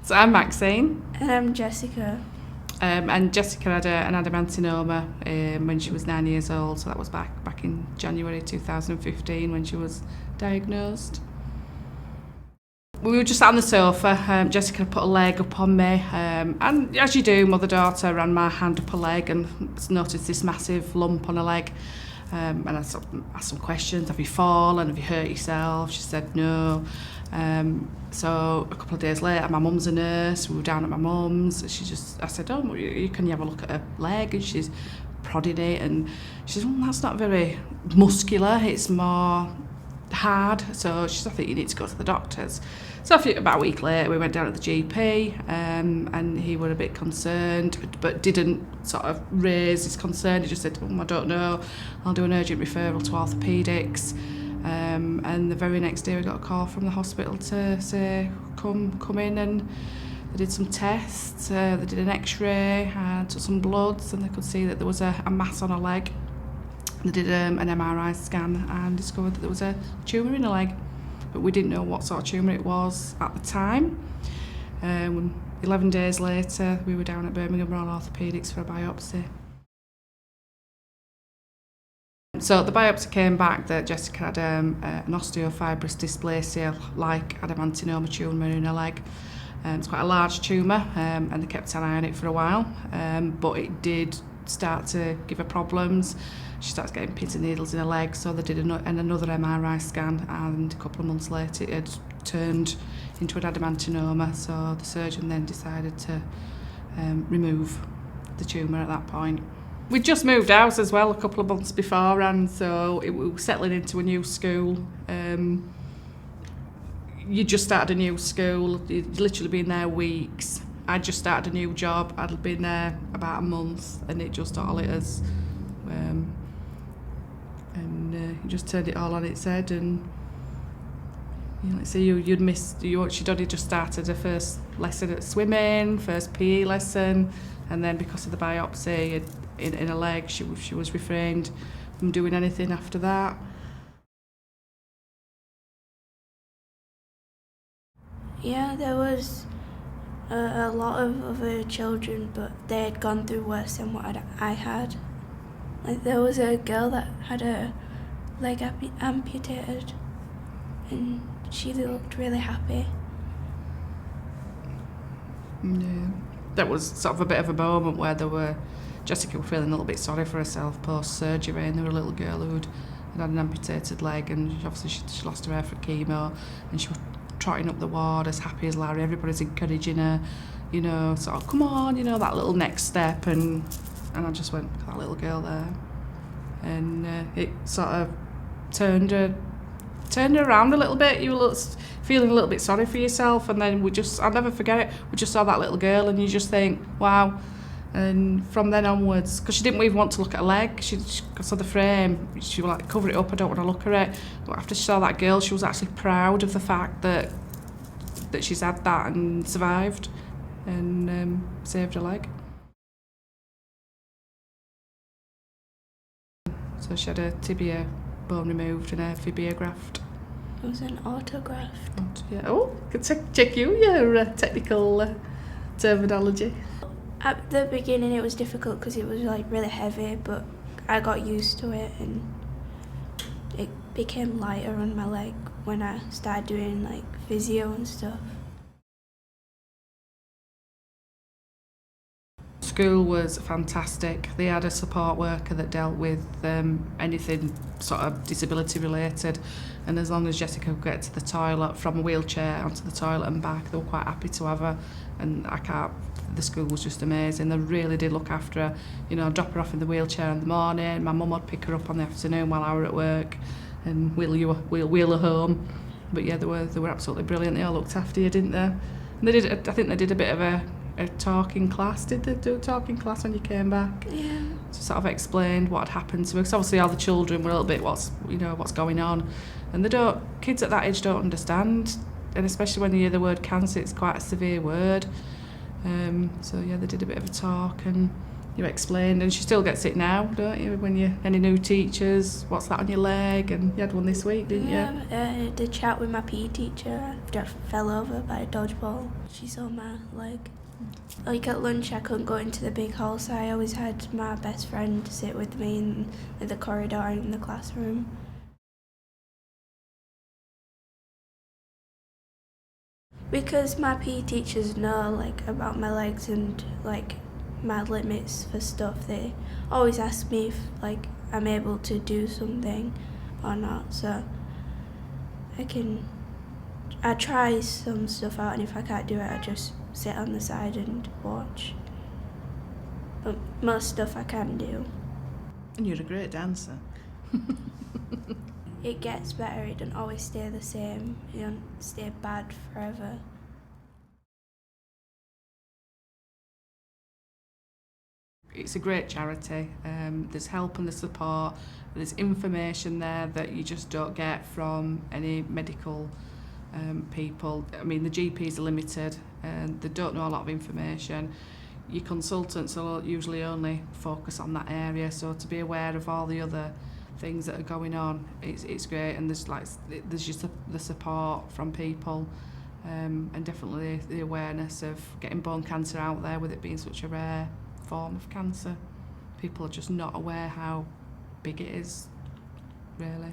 So I'm Maxine. And I'm Jessica. And Jessica had an adamantinoma when she was 9 years old, so that was back in January 2015 when she was diagnosed. We were just sat on the sofa. Jessica put a leg up on me, and as you do, mother-daughter, ran my hand up her leg and noticed this massive lump on her leg. And I sort of asked some questions. Have you fallen? Have you hurt yourself? She said no. So a couple of days later, my mum's a nurse. We were down at my mum's. I said, oh, can you have a look at her leg? And she's prodding it, and she said, that's not very muscular. It's more hard. So she said, I think you need to go to the doctors. So about a week later, we went down to the GP, and he was a bit concerned, but didn't sort of raise his concern. He just said, I don't know, I'll do an urgent referral to orthopaedics. And the very next day we got a call from the hospital to say, come in, and they did some tests. They did an x-ray, took some bloods, and they could see that there was a mass on her leg. They did an MRI scan and discovered that there was a tumour in her leg, but we didn't know what sort of tumour it was at the time. 11 days later, we were down at Birmingham Royal Orthopaedics for a biopsy. So the biopsy came back that Jessica had an osteofibrous dysplasia, like adamantinoma tumour in her leg. It's quite a large tumour, and they kept an eye on it for a while, but it did start to give her problems. She started getting pins and needles in her leg, so they did another MRI scan, and a couple of months later it had turned into an adamantinoma, so the surgeon then decided to remove the tumour at that point. We'd just moved house as well a couple of months before, and so we were settling into a new school. You just started a new school, you'd literally been there weeks. I'd just started a new job, I'd been there about a month, and it just all hit us. You just turned it all on its head, and let's say she'd only just started her first lesson at swimming, first PE lesson, and then because of the biopsy in her leg, she was refrained from doing anything after that. Yeah, there was a lot of other children, but they had gone through worse than what I had. Like, there was a girl that had her leg amputated, and she looked really happy. Yeah, that was sort of a bit of a moment where Jessica was feeling a little bit sorry for herself post-surgery, and there was a little girl who had an amputated leg, and obviously she lost her hair for chemo, and she was trotting up the ward as happy as Larry. Everybody's encouraging her, sort of, come on, that little next step, and I just went, look at that little girl there, and it sort of turned her around a little bit. You were feeling a little bit sorry for yourself, and then I'll never forget it, we just saw that little girl, and you just think, wow. And from then onwards, because she didn't even want to look at her leg, she saw the frame, she was like, cover it up, I don't want to look at it. But after she saw that girl, she was actually proud of the fact that she's had that and survived, and saved her leg. So she had a tibia bone removed and a fibia graft. It was an autograft. Yeah. Oh, could check your technical terminology. At the beginning it was difficult because it was like really heavy, but I got used to it, and it became lighter on my leg when I started doing like physio and stuff. School was fantastic. They had a support worker that dealt with anything sort of disability related, and as long as Jessica could get to the toilet from a wheelchair onto the toilet and back, they were quite happy to have her. And the school was just amazing. They really did look after her, drop her off in the wheelchair in the morning. My mum would pick her up on the afternoon while I were at work and wheel her home. But yeah, they were absolutely brilliant. They all looked after you, didn't they? And I think they did a bit of a talking class. Did they do a talking class when you came back? Yeah. To sort of explained what had happened to her, because obviously all the children were a little bit what's going on, and kids at that age don't understand, and especially when you hear the word cancer, it's quite a severe word. So yeah, they did a bit of a talk, and You explained, and she still gets it now, don't you? When you any new teachers, what's that on your leg? And you had one this week, didn't you? I did chat with my PE teacher after I fell over by a dodgeball. She saw my leg. Like at lunch, I couldn't go into the big hall, so I always had my best friend sit with me in the corridor in the classroom. Because my PE teachers know like about my legs and like my limits for stuff, they always ask me if like I'm able to do something or not. So I try some stuff out, and if I can't do it, I just sit on the side and watch. But most stuff I can do. And you're a great dancer. It gets better, it doesn't always stay the same, it don't stay bad forever. It's a great charity. There's help and there's support. There's information there that you just don't get from any medical people. I mean, the GPs are limited and they don't know a lot of information. Your consultants will usually only focus on that area, so to be aware of all the other things that are going on, it's great. And there's just the support from people, and definitely the awareness of getting bone cancer out there, with it being such a rare form of cancer. People are just not aware how big it is, really.